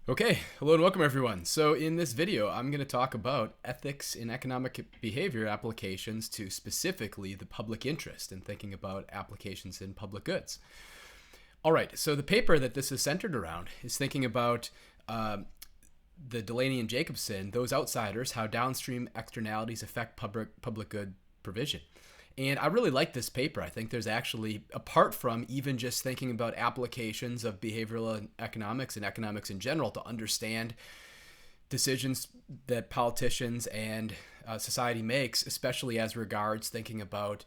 Okay, hello and welcome everyone. So in this video, I'm going to talk about ethics in economic behavior applications to specifically the public interest and thinking about applications in public goods. All right, so the paper that this is centered around is thinking about the Delaney and Jacobson, those outsiders, how downstream externalities affect public good provision. And I really like this paper. I think there's actually, apart from even just thinking about applications of behavioral economics and economics in general to understand decisions that politicians and society makes, especially as regards thinking about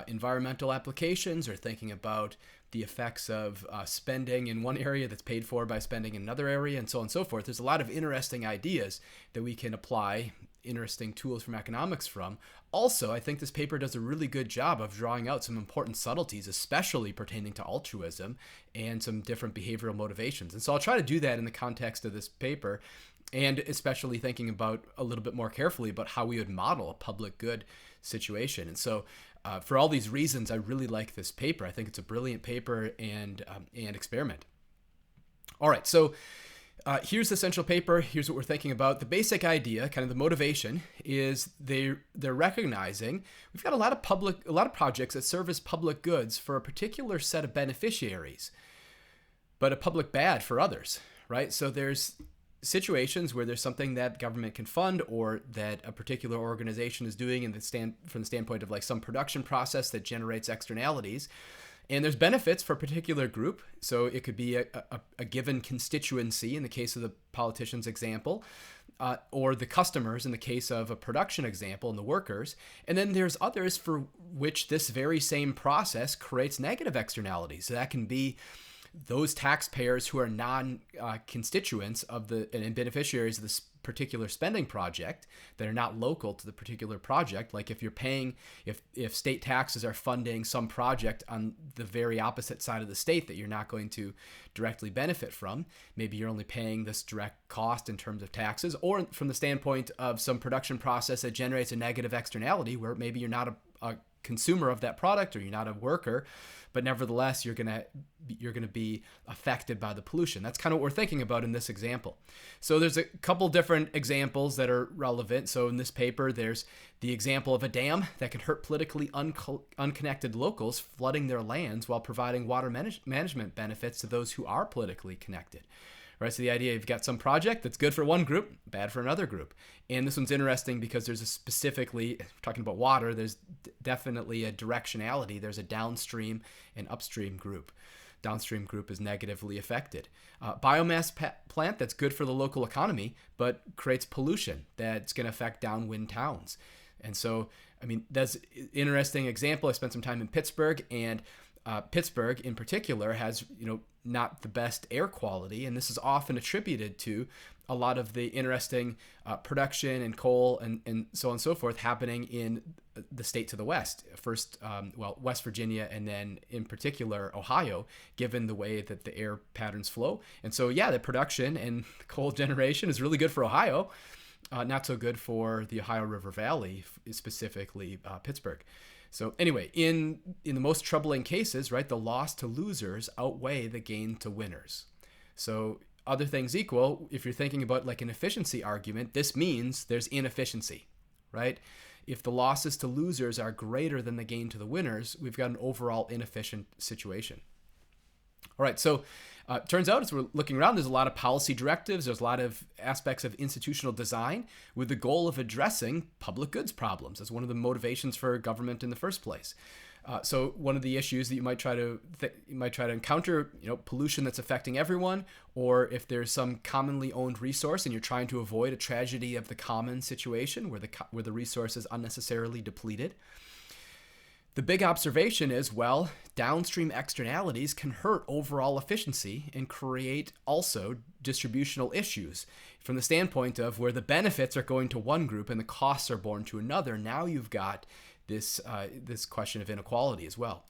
environmental applications or thinking about the effects of spending in one area that's paid for by spending in another area, and so on and so forth. There's a lot of interesting ideas that we can apply interesting tools from economics from. Also, I think this paper does a really good job of drawing out some important subtleties, especially pertaining to altruism and some different behavioral motivations. And so I'll try to do that in the context of this paper, and especially thinking about a little bit more carefully about how we would model a public good situation. And so for all these reasons, I really like this paper. I think it's a brilliant paper and experiment. All right, so here's the central paper. Here's what we're thinking about. The basic idea, kind of the motivation, is they're recognizing we've got a lot of projects that serve as public goods for a particular set of beneficiaries, but a public bad for others, right? So there's situations where there's something that government can fund or that a particular organization is doing from the standpoint of like some production process that generates externalities. And there's benefits for a particular group. So it could be a given constituency in the case of the politician's example, or the customers in the case of a production example and the workers. And then there's others for which this very same process creates negative externalities. So that can be those taxpayers who are non-constituents of and beneficiaries of this particular spending project that are not local to the particular project. Like if you're paying, if state taxes are funding some project on the very opposite side of the state that you're not going to directly benefit from, maybe you're only paying this direct cost in terms of taxes, or from the standpoint of some production process that generates a negative externality where maybe you're not a consumer of that product or you're not a worker, but nevertheless you're gonna be affected by the pollution. That's kind of what we're thinking about in this example. So there's a couple different examples that are relevant. So in this paper, there's the example of a dam that can hurt politically unconnected locals, flooding their lands while providing water management benefits to those who are politically connected. Right, so the idea, you've got some project that's good for one group, bad for another group. And this one's interesting because there's we're talking about water, there's definitely a directionality. There's a downstream and upstream group. Downstream group is negatively affected. Biomass plant that's good for the local economy, but creates pollution that's going to affect downwind towns. And so, I mean, that's an interesting example. I spent some time in Pittsburgh, and Pittsburgh in particular has, not the best air quality, and this is often attributed to a lot of the interesting production and coal and so on and so forth happening in the state to the west. First, West Virginia, and then in particular Ohio, given the way that the air patterns flow. And so, yeah, the production and coal generation is really good for Ohio, not so good for the Ohio River Valley, specifically Pittsburgh. So anyway, in the most troubling cases, right, the loss to losers outweigh the gain to winners. So other things equal, if you're thinking about like an efficiency argument, this means there's inefficiency, right? If the losses to losers are greater than the gain to the winners, we've got an overall inefficient situation. All right, so turns out as we're looking around, there's a lot of policy directives, there's a lot of aspects of institutional design with the goal of addressing public goods problems as one of the motivations for government in the first place. So one of the issues that you might try to encounter, pollution that's affecting everyone, or if there's some commonly owned resource and you're trying to avoid a tragedy of the common situation where the resource is unnecessarily depleted. The big observation is, well, downstream externalities can hurt overall efficiency and create also distributional issues from the standpoint of where the benefits are going to one group and the costs are borne to another. Now you've got this question of inequality as well.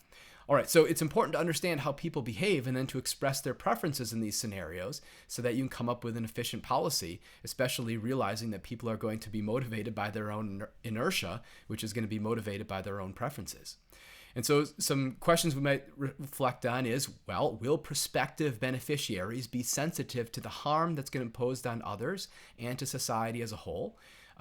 All right, so it's important to understand how people behave and then to express their preferences in these scenarios so that you can come up with an efficient policy, especially realizing that people are going to be motivated by their own inertia, which is going to be motivated by their own preferences. And so some questions we might reflect on is, well, will prospective beneficiaries be sensitive to the harm that's going to be imposed on others and to society as a whole?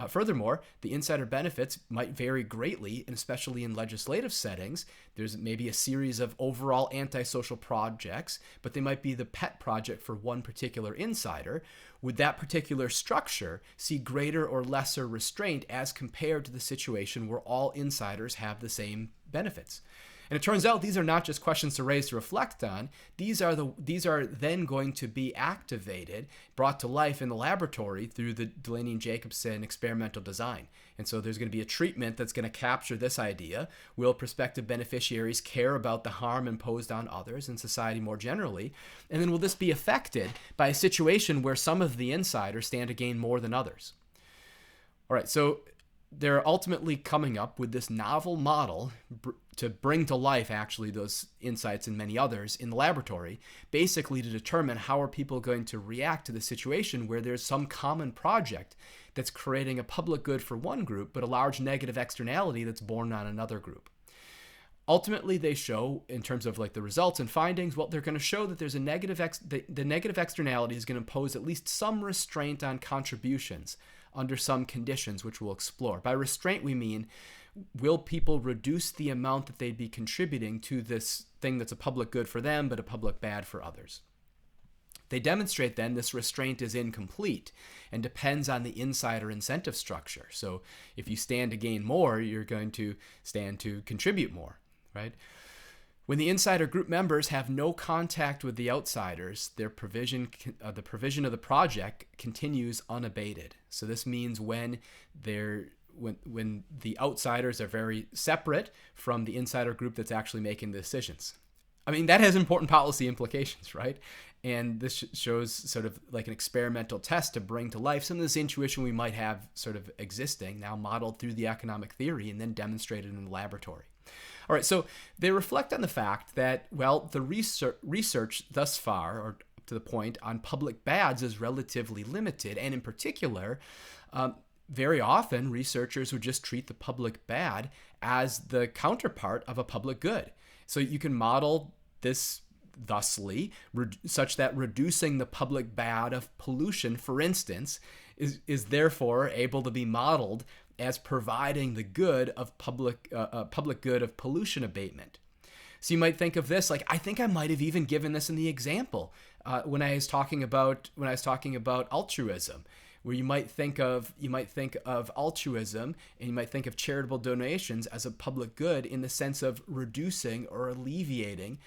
Furthermore, the insider benefits might vary greatly, and especially in legislative settings. There's maybe a series of overall antisocial projects, but they might be the pet project for one particular insider. Would that particular structure see greater or lesser restraint as compared to the situation where all insiders have the same benefits? And it turns out these are not just questions to raise to reflect on. These are then going to be activated, brought to life in the laboratory through the Delaney Jacobson experimental design. And so there's going to be a treatment that's going to capture this idea. Will prospective beneficiaries care about the harm imposed on others and society more generally? And then will this be affected by a situation where some of the insiders stand to gain more than others? All right, so they're ultimately coming up with this novel model to bring to life actually those insights and many others in the laboratory, basically to determine how are people going to react to the situation where there's some common project that's creating a public good for one group, but a large negative externality that's borne on another group. Ultimately, they show, in terms of like the results and findings, well, they're going to show that there's a negative the negative externality is going to impose at least some restraint on contributions under some conditions, which we'll explore. By restraint, we mean, will people reduce the amount that they'd be contributing to this thing that's a public good for them, but a public bad for others? They demonstrate then this restraint is incomplete and depends on the insider incentive structure. So if you stand to gain more, you're going to stand to contribute more, right? When the insider group members have no contact with the outsiders, their provision, the provision of the project continues unabated. So this means when the outsiders are very separate from the insider group that's actually making the decisions. I mean, that has important policy implications, right? And this shows sort of like an experimental test to bring to life some of this intuition we might have sort of existing, now modeled through the economic theory and then demonstrated in the laboratory. All right, so they reflect on the fact that, well, the research thus far, or up to the point, on public bads is relatively limited. And in particular, very often researchers would just treat the public bad as the counterpart of a public good. So you can model this thusly, such that reducing the public bad of pollution, for instance, is therefore able to be modeled as providing the good of public good of pollution abatement. So you might think of this like, I think I might have even given this in the example when I was talking about altruism, where you might think of altruism and you might think of charitable donations as a public good in the sense of reducing or alleviating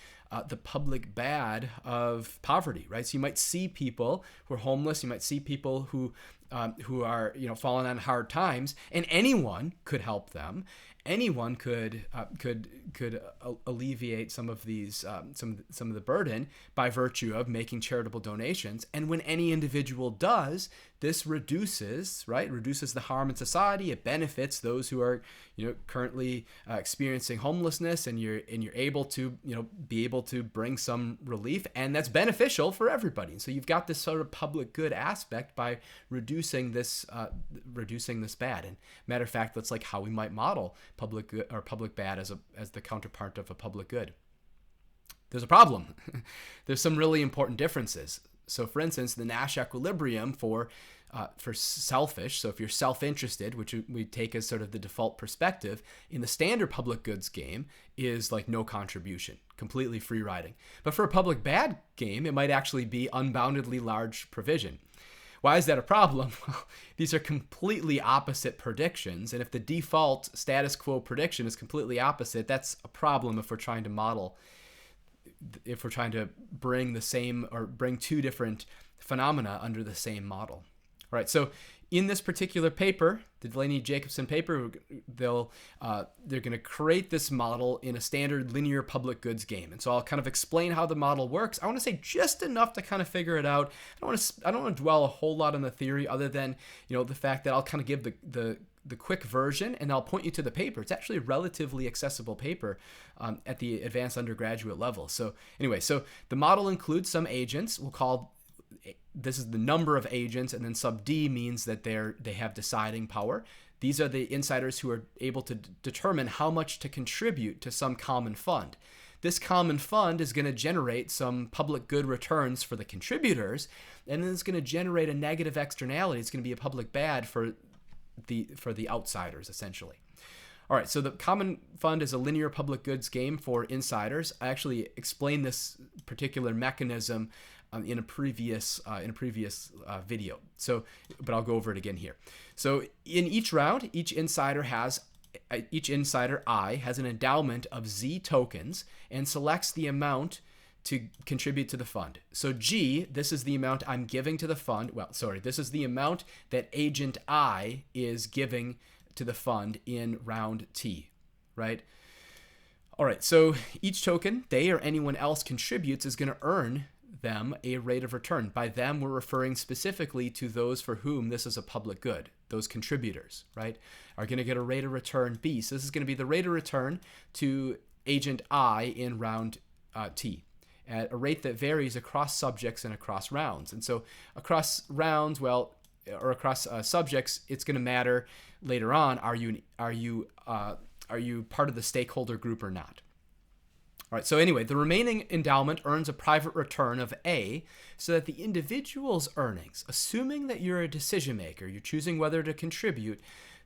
the public bad of poverty, right? So you might see people who are homeless, you might see people who are falling on hard times, and anyone could help them. Anyone could alleviate some of these some of the burden by virtue of making charitable donations. And when any individual does, this reduces the harm in society. It benefits those who are currently experiencing homelessness, and you're able to be able to bring some relief, and that's beneficial for everybody. And so you've got this sort of public good aspect by reducing this bad. And matter of fact, that's like how we might model public good or public bad as the counterpart of a public good. There's a problem. There's some really important differences. So for instance, the Nash equilibrium for selfish, so if you're self-interested, which we take as sort of the default perspective, in the standard public goods game is like no contribution, completely free riding. But for a public bad game, it might actually be unboundedly large provision. Why is that a problem? Well, these are completely opposite predictions, and if the default status quo prediction is completely opposite, that's a problem if we're trying to bring the same or bring two different phenomena under the same model. All right, so in this particular paper, the Delaney Jacobson paper, they're going to create this model in a standard linear public goods game. And so I'll kind of explain how the model works. I want to say just enough to kind of figure it out. I don't want to dwell a whole lot on the theory, other than the fact that I'll kind of give the quick version, and I'll point you to the paper. It's actually a relatively accessible paper at the advanced undergraduate level. So anyway, so the model includes some agents. We'll call this is the number of agents, and then sub D means that they have deciding power. These are the insiders who are able to determine how much to contribute to some common fund. This common fund is going to generate some public good returns for the contributors, and then it's going to generate a negative externality. It's going to be a public bad for the outsiders, essentially. All right, so the common fund is a linear public goods game for insiders. I actually explained this particular mechanism in a previous video. So, but I'll go over it again here. So in each round, each insider I has an endowment of Z tokens and selects the amount to contribute to the fund. So G, this is the amount I'm giving to the fund. Well, sorry, this is the amount that agent I is giving to the fund in round T, right? All right, so each token they or anyone else contributes is going to earn them a rate of return. By them, we're referring specifically to those for whom this is a public good. Those contributors, right, are going to get a rate of return B. So this is going to be the rate of return to agent I in round T at a rate that varies across subjects and across rounds. And so across rounds, well, or across subjects, it's going to matter later on. Are you part of the stakeholder group or not? All right, so anyway, the remaining endowment earns a private return of A so that the individual's earnings, assuming that you're a decision maker, you're choosing whether to contribute,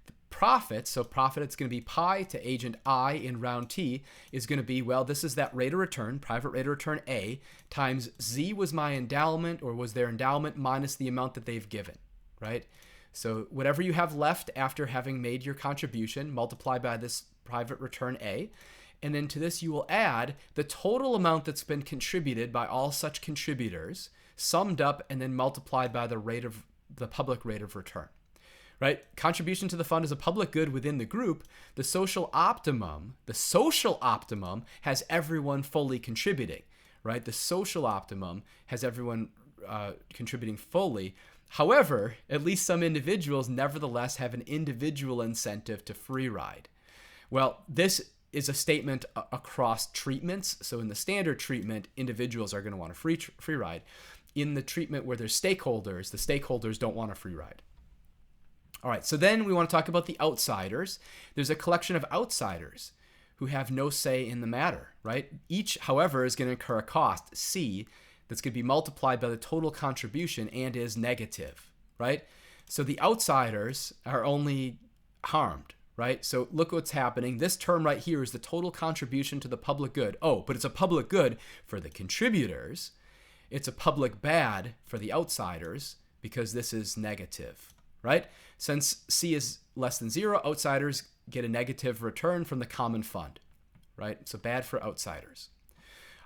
the profit, so profit, it's going to be pi to agent I in round T, is going to be, well, this is that rate of return, private rate of return A, times Z was my endowment, or was their endowment, minus the amount that they've given, right? So whatever you have left after having made your contribution, multiply by this private return A, and then to this you will add the total amount that's been contributed by all such contributors, summed up and then multiplied by the public rate of return. Right? Contribution to the fund is a public good within the group. The social optimum has everyone fully contributing. Right? The social optimum has everyone contributing fully. However, at least some individuals nevertheless have an individual incentive to free ride. Well, this is a statement across treatments. So in the standard treatment, individuals are going to want a free ride. In the treatment where there's stakeholders, the stakeholders don't want a free ride. All right, so then we want to talk about the outsiders. There's a collection of outsiders who have no say in the matter, right? Each, however, is going to incur a cost, C, that's going to be multiplied by the total contribution and is negative, right? So the outsiders are only harmed, right? So look what's happening. This term right here is the total contribution to the public good. Oh, but it's a public good for the contributors. It's a public bad for the outsiders because this is negative, right? Since C is less than 0, outsiders get a negative return from the common fund, right? So bad for outsiders.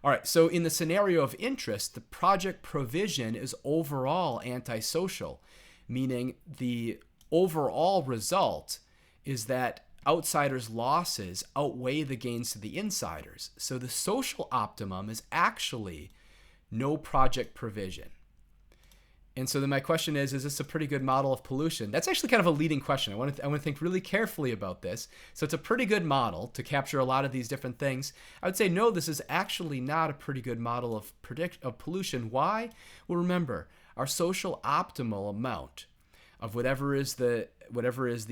All right, so in the scenario of interest, the project provision is overall antisocial, meaning the overall result is that outsiders' losses outweigh the gains to the insiders. So the social optimum is actually no project provision. And so then my question is this a pretty good model of pollution? That's actually kind of a leading question. I want to think really carefully about this. So it's a pretty good model to capture a lot of these different things. I would say, no, this is actually not a pretty good model of pollution. Why? Well, remember, our social optimal amount of whatever is the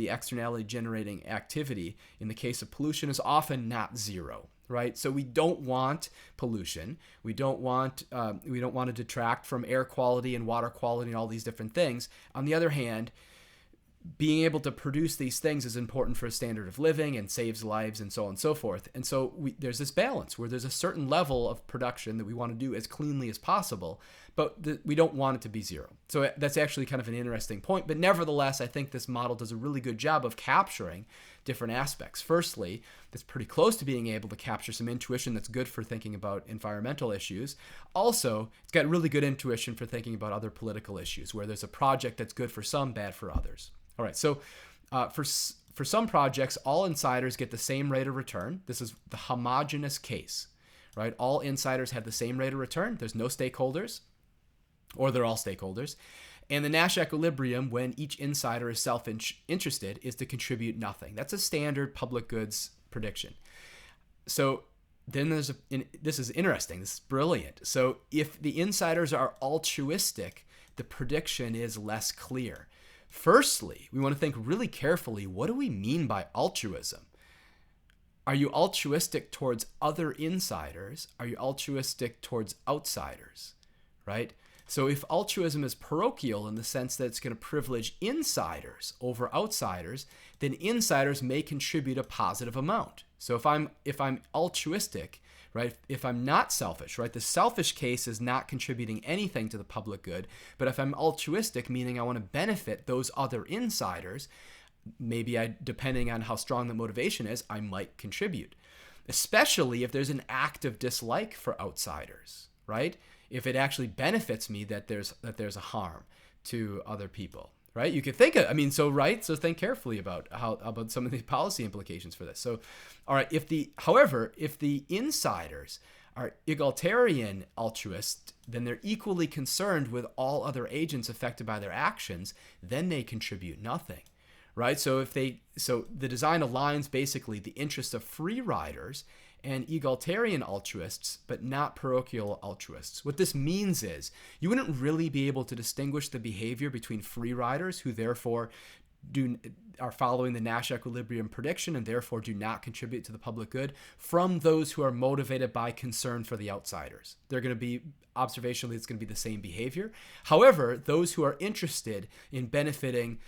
externality generating activity in the case of pollution is often not 0, right? So we don't want pollution. We don't want to detract from air quality and water quality and all these different things. On the other hand, being able to produce these things is important for a standard of living and saves lives and so on and so forth. And so there's this balance where there's a certain level of production that we want to do as cleanly as possible, but we don't want it to be 0. So that's actually kind of an interesting point. But nevertheless, I think this model does a really good job of capturing different aspects. Firstly, it's pretty close to being able to capture some intuition that's good for thinking about environmental issues. Also, it's got really good intuition for thinking about other political issues, where there's a project that's good for some, bad for others. All right, so for some projects, all insiders get the same rate of return. This is the homogeneous case, right? All insiders have the same rate of return. There's no stakeholders, or they're all stakeholders. And the Nash equilibrium, when each insider is self-interested, is to contribute nothing. That's a standard public goods prediction. So then this is interesting. This is brilliant. So if the insiders are altruistic, the prediction is less clear. Firstly, we want to think really carefully, what do we mean by altruism? Are you altruistic towards other insiders? Are you altruistic towards outsiders, right? So if altruism is parochial in the sense that it's going to privilege insiders over outsiders, then insiders may contribute a positive amount. So if I'm altruistic, right, if I'm not selfish, right, the selfish case is not contributing anything to the public good, but if I'm altruistic, meaning I want to benefit those other insiders, maybe depending on how strong the motivation is, I might contribute, especially if there's an act of dislike for outsiders, right? If it actually benefits me that there's a harm to other people, right? You could think of, so think carefully about about some of the policy implications for this. So, all right, if the insiders are egalitarian altruists, then they're equally concerned with all other agents affected by their actions, then they contribute nothing. Right? So the design aligns basically the interests of free riders and egalitarian altruists, but not parochial altruists. What this means is you wouldn't really be able to distinguish the behavior between free riders, who therefore are following the Nash equilibrium prediction and therefore do not contribute to the public good, from those who are motivated by concern for the outsiders. They're going to be, observationally, it's going to be the same behavior. However, those who are interested in benefiting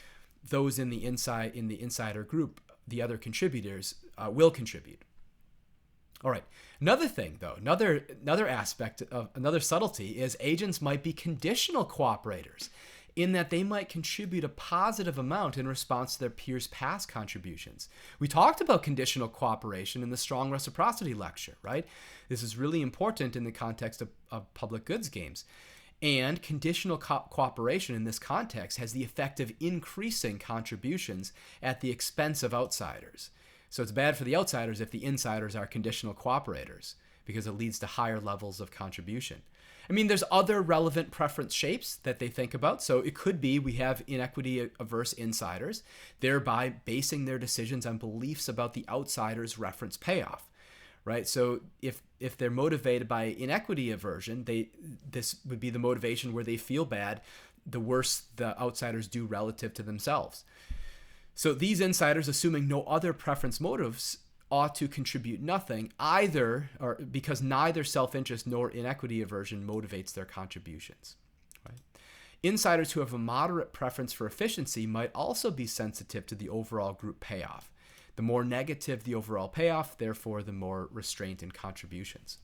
those in the insider group, the other contributors, will contribute. All right. Another thing, though, another aspect of another subtlety is agents might be conditional cooperators, in that they might contribute a positive amount in response to their peers' past contributions. We talked about conditional cooperation in the strong reciprocity lecture, right? This is really important in the context of public goods games. And conditional cooperation in this context has the effect of increasing contributions at the expense of outsiders. So it's bad for the outsiders if the insiders are conditional cooperators, because it leads to higher levels of contribution. There's other relevant preference shapes that they think about. So it could be we have inequity-averse insiders, thereby basing their decisions on beliefs about the outsider's reference payoff. Right? So if they're motivated by inequity aversion, this would be the motivation where they feel bad the worse the outsiders do relative to themselves. So these insiders, assuming no other preference motives, ought to contribute nothing, because neither self-interest nor inequity aversion motivates their contributions. Right? Insiders who have a moderate preference for efficiency might also be sensitive to the overall group payoff. The more negative the overall payoff, therefore the more restraint in contributions.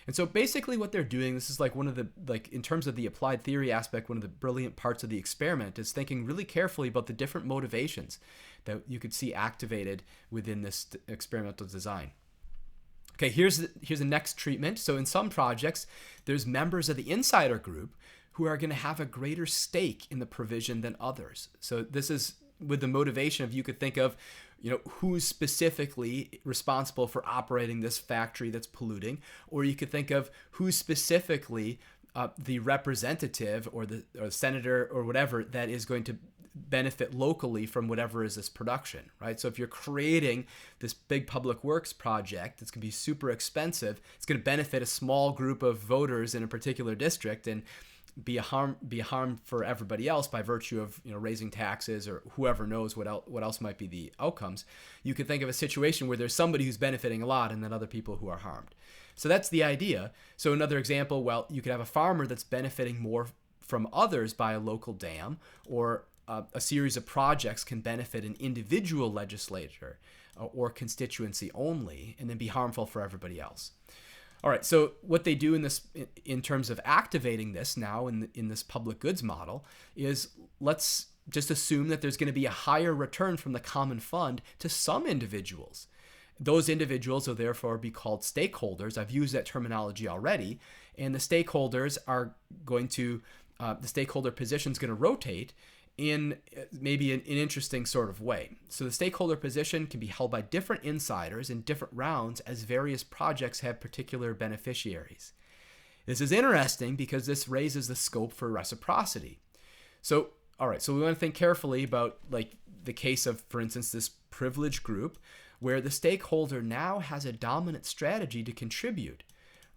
And so basically what they're doing, this is like one of the, in terms of the applied theory aspect, one of the brilliant parts of the experiment is thinking really carefully about the different motivations that you could see activated within this experimental design. Okay, here's the next treatment. So in some projects, there's members of the insider group who are going to have a greater stake in the provision than others. So this is with the motivation of, you could think of, who's specifically responsible for operating this factory that's polluting, or you could think of who's specifically the representative or the senator or whatever that is going to benefit locally from whatever is this production, right? So if you're creating this big public works project that's going to be super expensive, it's going to benefit a small group of voters in a particular district and be a harm for everybody else by virtue of raising taxes, or whoever knows what else might be the outcomes. You could think of a situation where there's somebody who's benefiting a lot and then other people who are harmed. So that's the idea. So another example, you could have a farmer that's benefiting more from others by a local dam, or a series of projects can benefit an individual legislator or constituency only, and then be harmful for everybody else. All right, so what they do in terms of activating this now in this public goods model is, let's just assume that there's going to be a higher return from the common fund to some individuals. Those individuals will therefore be called stakeholders. I've used that terminology already, and the stakeholders are going to, the stakeholder position is going to rotate in maybe an interesting sort of way. So the stakeholder position can be held by different insiders in different rounds as various projects have particular beneficiaries. This is interesting because this raises the scope for reciprocity. So, all right, so we want to think carefully about the case of, for instance, this privileged group where the stakeholder now has a dominant strategy to contribute,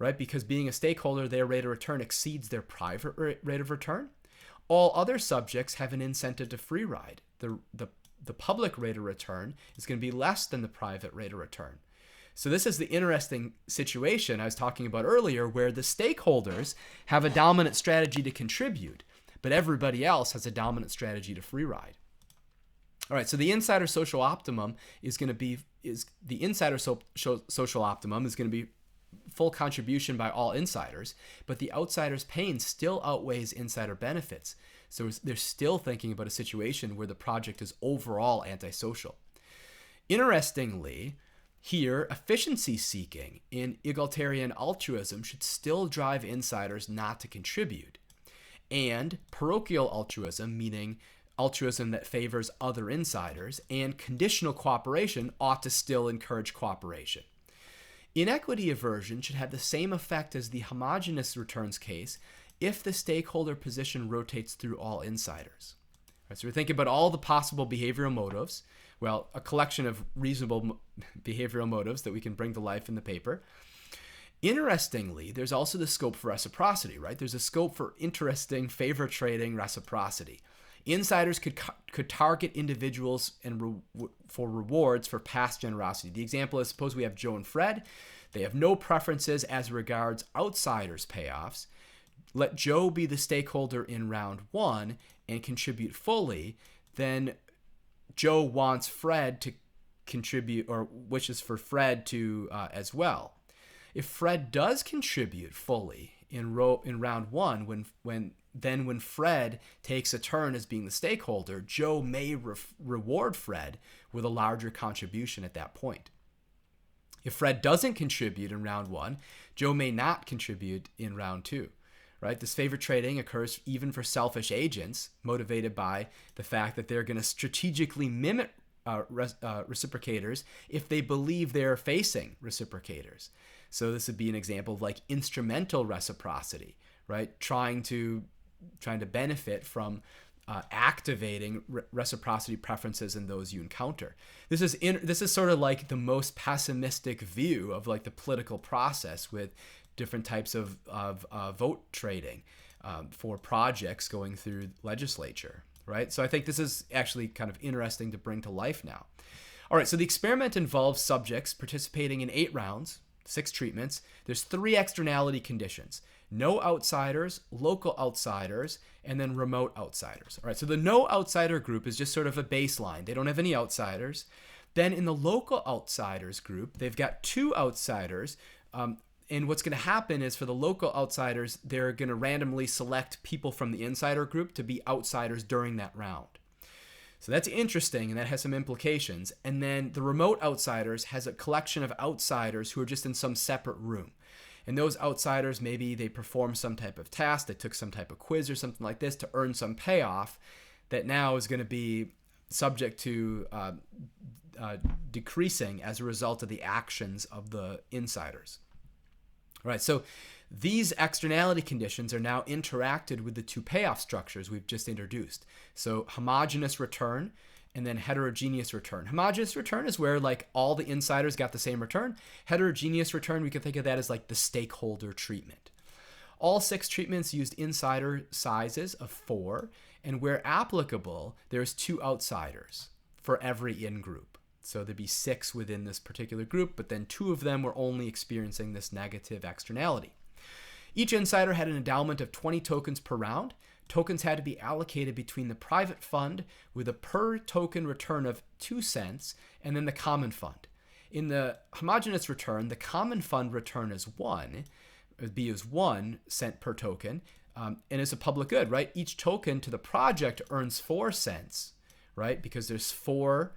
right? Because being a stakeholder, their rate of return exceeds their private rate of return. All other subjects have an incentive to free ride. The public rate of return is going to be less than the private rate of return. So this is the interesting situation I was talking about earlier, where the stakeholders have a dominant strategy to contribute, but everybody else has a dominant strategy to free ride. All right, so the insider social optimum is going to be full contribution by all insiders, but the outsider's pain still outweighs insider benefits. So they're still thinking about a situation where the project is overall antisocial. Interestingly, here, efficiency seeking in egalitarian altruism should still drive insiders not to contribute. And parochial altruism, meaning altruism that favors other insiders, and conditional cooperation ought to still encourage cooperation. Inequity aversion should have the same effect as the homogeneous returns case if the stakeholder position rotates through all insiders. All right, so we're thinking about all the possible behavioral motives. Well, a collection of reasonable behavioral motives that we can bring to life in the paper. Interestingly, there's also the scope for reciprocity, right? There's a scope for interesting favor trading reciprocity. Insiders could target individuals for rewards for past generosity. The example is, suppose we have Joe and Fred. They have no preferences as regards outsiders' payoffs. Let Joe be the stakeholder in round one and contribute fully. Then Joe wants Fred to contribute, or wishes for Fred to as well. If Fred does contribute fully in round one, when Fred takes a turn as being the stakeholder, Joe may reward Fred with a larger contribution at that point. If Fred doesn't contribute in round one, Joe may not contribute in round two. Right? This favor trading occurs even for selfish agents, motivated by the fact that they're going to strategically mimic reciprocators if they believe they're facing reciprocators. So this would be an example of like instrumental reciprocity, right? Trying to benefit from activating reciprocity preferences in those you encounter. This is sort of like the most pessimistic view of like the political process, with different types of vote trading for projects going through legislature, right? So I think this is actually kind of interesting to bring to life now. All right, so the experiment involves subjects participating in 8 rounds, 6 treatments. There's 3 externality conditions: no outsiders, local outsiders, and then remote outsiders. All right, so the no outsider group is just sort of a baseline. They don't have any outsiders. Then in the local outsiders group, they've got 2 outsiders. And what's going to happen is, for the local outsiders, they're going to randomly select people from the insider group to be outsiders during that round. So that's interesting, and that has some implications. And then the remote outsiders has a collection of outsiders who are just in some separate room. And those outsiders, maybe they perform some type of task, they took some type of quiz or something like this to earn some payoff that now is going to be subject to decreasing as a result of the actions of the insiders. All right, so these externality conditions are now interacted with the 2 payoff structures we've just introduced. So homogeneous return and then heterogeneous return. Homogeneous return is where like all the insiders got the same return. Heterogeneous return, we can think of that as like the stakeholder treatment. All 6 treatments used insider sizes of 4, and where applicable, there's 2 outsiders for every in-group. So there'd be 6 within this particular group, but then 2 of them were only experiencing this negative externality. Each insider had an endowment of 20 tokens per round. Tokens had to be allocated between the private fund with a per token return of 2 cents and then the common fund. In the homogeneous return, the common fund return is 1, would be as 1 cent per token, and it's a public good, right? Each token to the project earns 4 cents, right? Because there's 4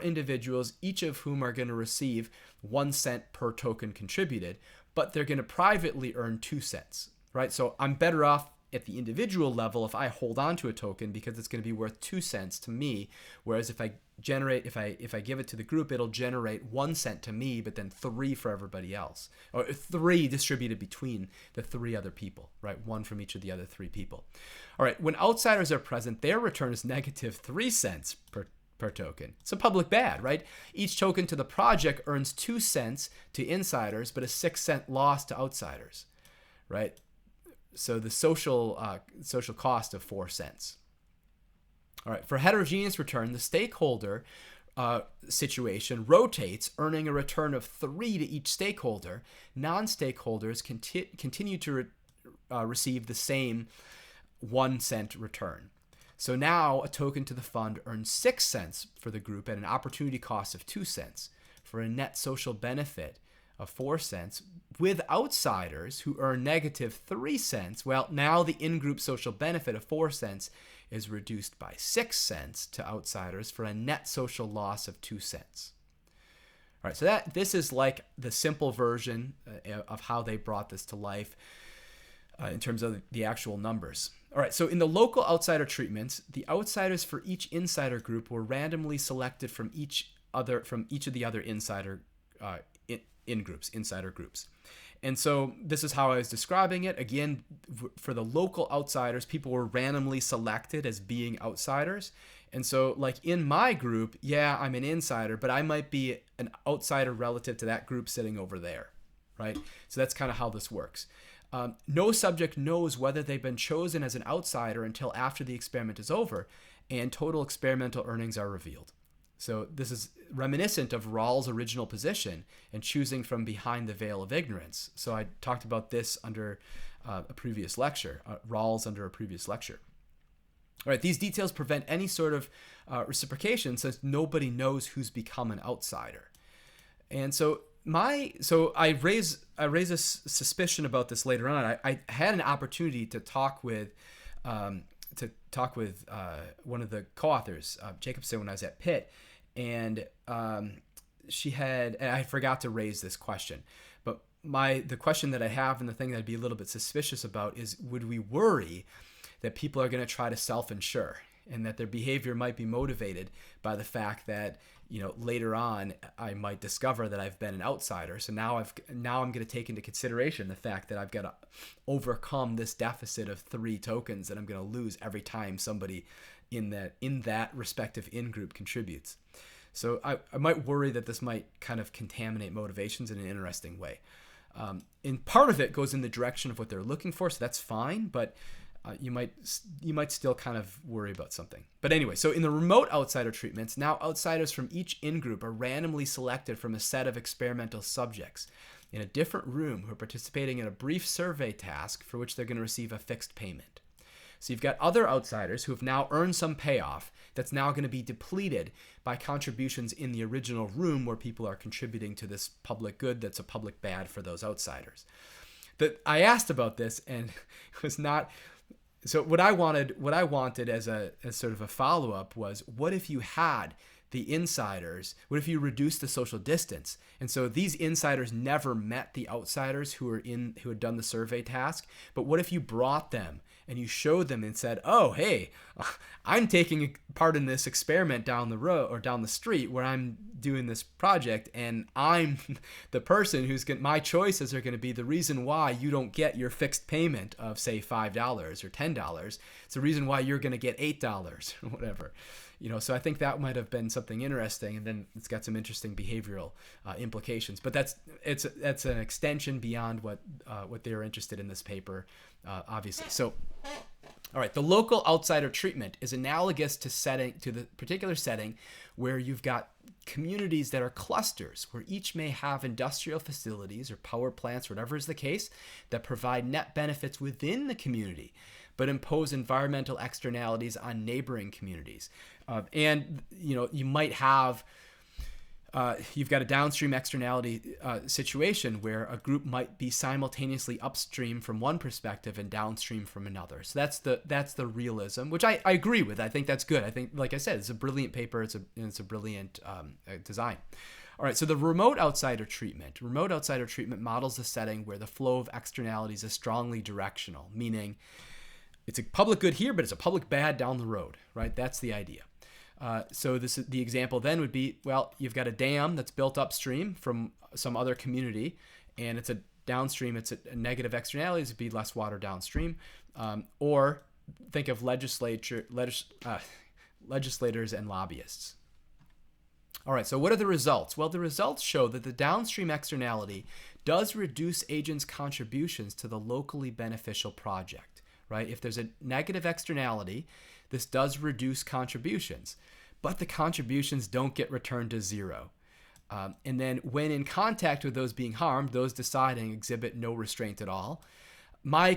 individuals, each of whom are going to receive 1 cent per token contributed, but they're going to privately earn 2 cents, right? So I'm better off at the individual level if I hold on to a token because it's going to be worth 2 cents to me, whereas if I give it to the group, it'll generate 1 cent to me, but then 3 for everybody else, or 3 distributed between the 3 other people, right? 1 from each of the other 3 people. All right, when outsiders are present, their return is negative 3 cents per token. It's a public bad, right? Each token to the project earns 2 cents to insiders, but a 6 cent loss to outsiders, right? so the social cost of 4 cents. All right, for heterogeneous return, the stakeholder situation rotates, earning a return of 3 to each stakeholder. Non-stakeholders continue to receive the same 1 cent return. So now a token to the fund earns 6 cents for the group at an opportunity cost of 2 cents for a net social benefit of 4 cents. With outsiders who earn negative 3 cents, well, now the in-group social benefit of 4 cents is reduced by 6 cents to outsiders for a net social loss of 2 cents. All right, so this is like the simple version of how they brought this to life in terms of the actual numbers. All right, so in the local outsider treatments, the outsiders for each insider group were randomly selected from each of the other insider groups. And so this is how I was describing it. Again, for the local outsiders, people were randomly selected as being outsiders. And so like in my group, yeah, I'm an insider, but I might be an outsider relative to that group sitting over there, right? So that's kind of how this works. No subject knows whether they've been chosen as an outsider until after the experiment is over and total experimental earnings are revealed. So this is reminiscent of Rawls' original position and choosing from behind the veil of ignorance. So I talked about this under a previous lecture, Rawls under a previous lecture. All right, these details prevent any sort of reciprocation since nobody knows who's become an outsider. And so I raise a suspicion about this later on. I had an opportunity to talk with one of the co-authors, Jacobson, when I was at Pitt, and I forgot to raise this question. But the question that I have and the thing that I'd be a little bit suspicious about is, would we worry that people are going to try to self-insure and that their behavior might be motivated by the fact that, you know, later on I might discover that I've been an outsider. So now I'm going to take into consideration the fact that I've got to overcome this deficit of 3 tokens that I'm going to lose every time somebody in that respective in-group contributes. So I might worry that this might kind of contaminate motivations in an interesting way. And part of it goes in the direction of what they're looking for, so that's fine, but you might still kind of worry about something. But anyway, so in the remote outsider treatments, now outsiders from each in-group are randomly selected from a set of experimental subjects in a different room who are participating in a brief survey task for which they're going to receive a fixed payment. So you've got other outsiders who have now earned some payoff that's now going to be depleted by contributions in the original room where people are contributing to this public good that's a public bad for those outsiders. But I asked about this and it was not... So what I wanted as sort of a follow-up was, what if you had the insiders, what if you reduced the social distance? And so these insiders never met the outsiders who had done the survey task, but what if you brought them and you showed them and said, oh, hey, I'm taking part in this experiment down the road or down the street where I'm doing this project, and I'm the person my choices are going to be the reason why you don't get your fixed payment of, say, $5 or $10. It's the reason why you're going to get $8 or whatever. You know, so I think that might have been something interesting, and then it's got some interesting behavioral implications. But that's an extension beyond what they were interested in this paper, obviously. So, all right, the local outsider treatment is analogous to the particular setting where you've got communities that are clusters, where each may have industrial facilities or power plants, whatever is the case, that provide net benefits within the community, but impose environmental externalities on neighboring communities. And, you know, you might have, you've got a downstream externality situation where a group might be simultaneously upstream from one perspective and downstream from another. So that's the realism, which I agree with. I think that's good. I think, like I said, it's a brilliant paper. It's a brilliant design. All right, so the remote outsider treatment models a setting where the flow of externalities is strongly directional, meaning it's a public good here, but it's a public bad down the road, right? That's the idea. So the example then would be, well, you've got a dam that's built upstream from some other community, and it's a downstream, it's a negative externalities, it'd be less water downstream. Or think of legislators and lobbyists. All right, so what are the results? Well, the results show that the downstream externality does reduce agents' contributions to the locally beneficial project, right? If there's a negative externality, this does reduce contributions, but the contributions don't get returned to zero. And then when in contact with those being harmed, those deciding exhibit no restraint at all. My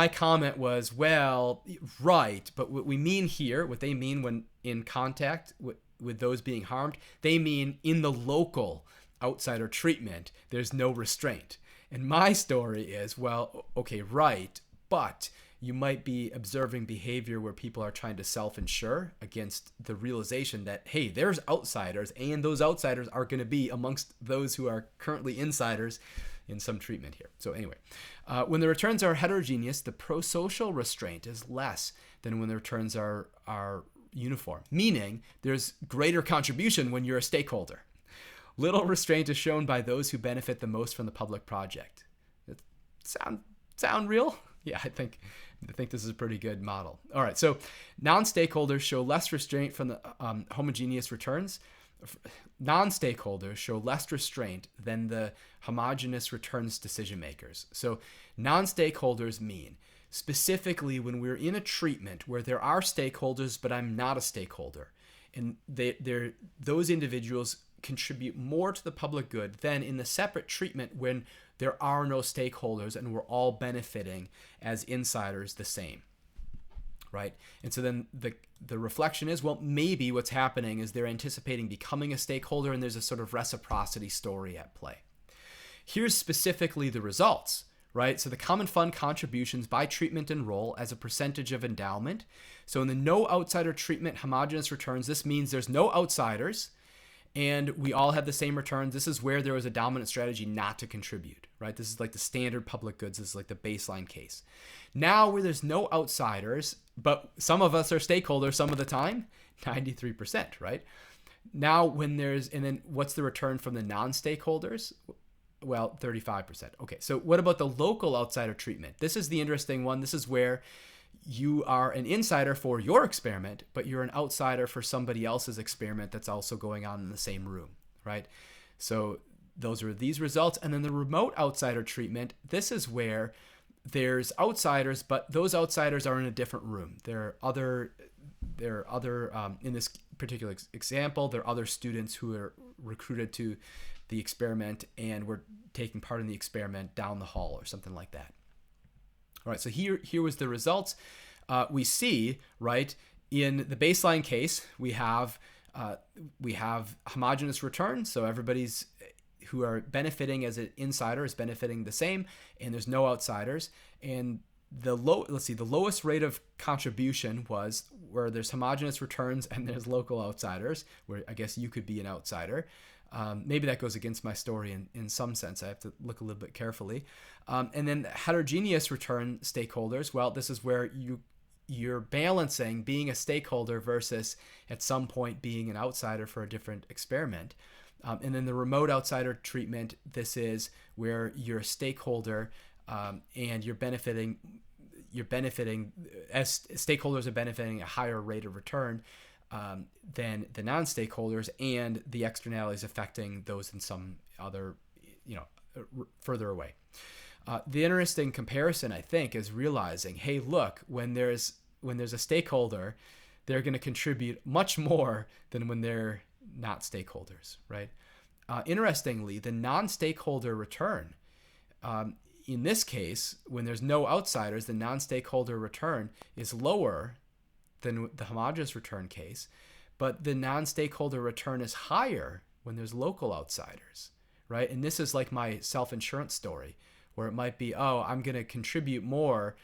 comment was, well, right, but what we mean here, what they mean when in contact with those being harmed, they mean in the local outsider treatment, there's no restraint. And my story is, well, okay, right, but you might be observing behavior where people are trying to self-insure against the realization that, hey, there's outsiders, and those outsiders are going to be amongst those who are currently insiders in some treatment here. So anyway, when the returns are heterogeneous, the prosocial restraint is less than when the returns are uniform, meaning there's greater contribution when you're a stakeholder. Little restraint is shown by those who benefit the most from the public project. Sound real? Yeah, I think this is a pretty good model. All right, so non-stakeholders show less restraint from the homogeneous returns. Non-stakeholders show less restraint than the homogeneous returns decision makers. So non-stakeholders mean specifically when we're in a treatment where there are stakeholders, but I'm not a stakeholder, and those individuals contribute more to the public good than in the separate treatment when there are no stakeholders and we're all benefiting as insiders the same, right? And so then the reflection is, well, maybe what's happening is they're anticipating becoming a stakeholder, and there's a sort of reciprocity story at play. Here's specifically the results, right? So the common fund contributions by treatment and role as a percentage of endowment. So in the no outsider treatment homogeneous returns, this means there's no outsiders and we all have the same returns. This is where there was a dominant strategy not to contribute, right? This is like the standard public goods. This is like the baseline case. Now where there's no outsiders, but some of us are stakeholders some of the time, 93%, right? Now when there's, and then what's the return from the non-stakeholders? Well, 35%. Okay, so what about the local outsider treatment? This is the interesting one. This is where you are an insider for your experiment, but you're an outsider for somebody else's experiment that's also going on in the same room, right? So those are these results. And then the remote outsider treatment, this is where there's outsiders, but those outsiders are in a different room. There are other in this particular example, there are other students who are recruited to the experiment and were taking part in the experiment down the hall or something like that. All right, so here was the results. We see, right, in the baseline case, we have homogeneous return, so everybody's who are benefiting as an insider is benefiting the same, and there's no outsiders. And the lowest rate of contribution was where there's homogeneous returns and there's local outsiders, where I guess you could be an outsider. Maybe that goes against my story in some sense. I have to look a little bit carefully. And then heterogeneous return stakeholders, well, this is where you're balancing being a stakeholder versus at some point being an outsider for a different experiment. And then the remote outsider treatment, this is where you're a stakeholder and you're benefiting as stakeholders are benefiting a higher rate of return than the non-stakeholders, and the externalities affecting those in some other, further away. The interesting comparison, I think, is realizing, hey, look, when there's a stakeholder, they're going to contribute much more than when they're not stakeholders, right? Interestingly, the non-stakeholder return, in this case, when there's no outsiders, the non-stakeholder return is lower than the homogeneous return case, but the non-stakeholder return is higher when there's local outsiders, right? And this is like my self-insurance story, where it might be, oh, I'm going to contribute more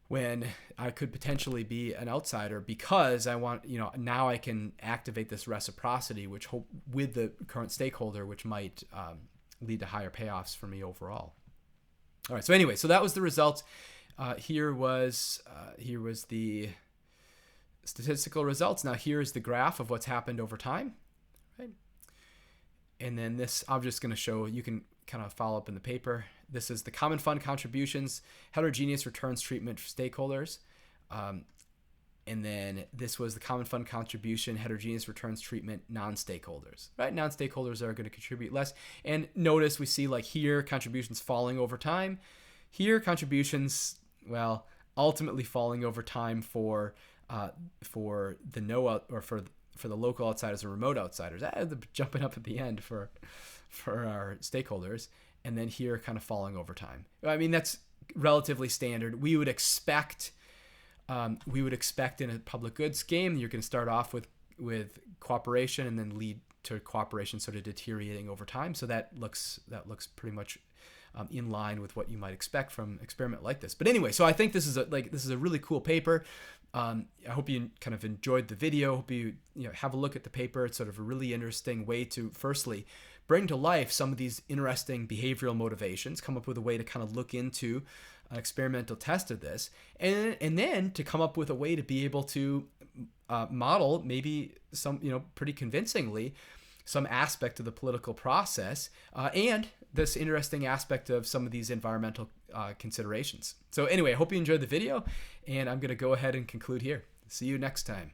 when I could potentially be an outsider because I want, now I can activate this reciprocity, which with the current stakeholder, which might lead to higher payoffs for me overall. All right. So anyway, so that was the results. Here was the statistical results. Now here's the graph of what's happened over time, right? And then this, I'm just going to show, you can kind of follow up in the paper. This is the common fund contributions, heterogeneous returns treatment for stakeholders. And then this was the common fund contribution, heterogeneous returns treatment, non-stakeholders, right? Non-stakeholders are going to contribute less. And notice we see like here, contributions falling over time. Here, contributions, well, ultimately falling over time for the for the local outsiders and remote outsiders, jumping up at the end for our stakeholders, and then here kind of falling over time. I mean, that's relatively standard. We would expect in a public goods game, you're going to start off with cooperation and then lead to cooperation sort of deteriorating over time. So that looks pretty much in line with what you might expect from an experiment like this. But anyway, so I think this is a really cool paper. I hope you kind of enjoyed the video. Hope you have a look at the paper. It's sort of a really interesting way to firstly bring to life some of these interesting behavioral motivations, come up with a way to kind of look into an experimental test of this, and then to come up with a way to be able to model maybe some, pretty convincingly, some aspect of the political process and this interesting aspect of some of these environmental considerations. So anyway, I hope you enjoyed the video, and I'm going to go ahead and conclude here. See you next time.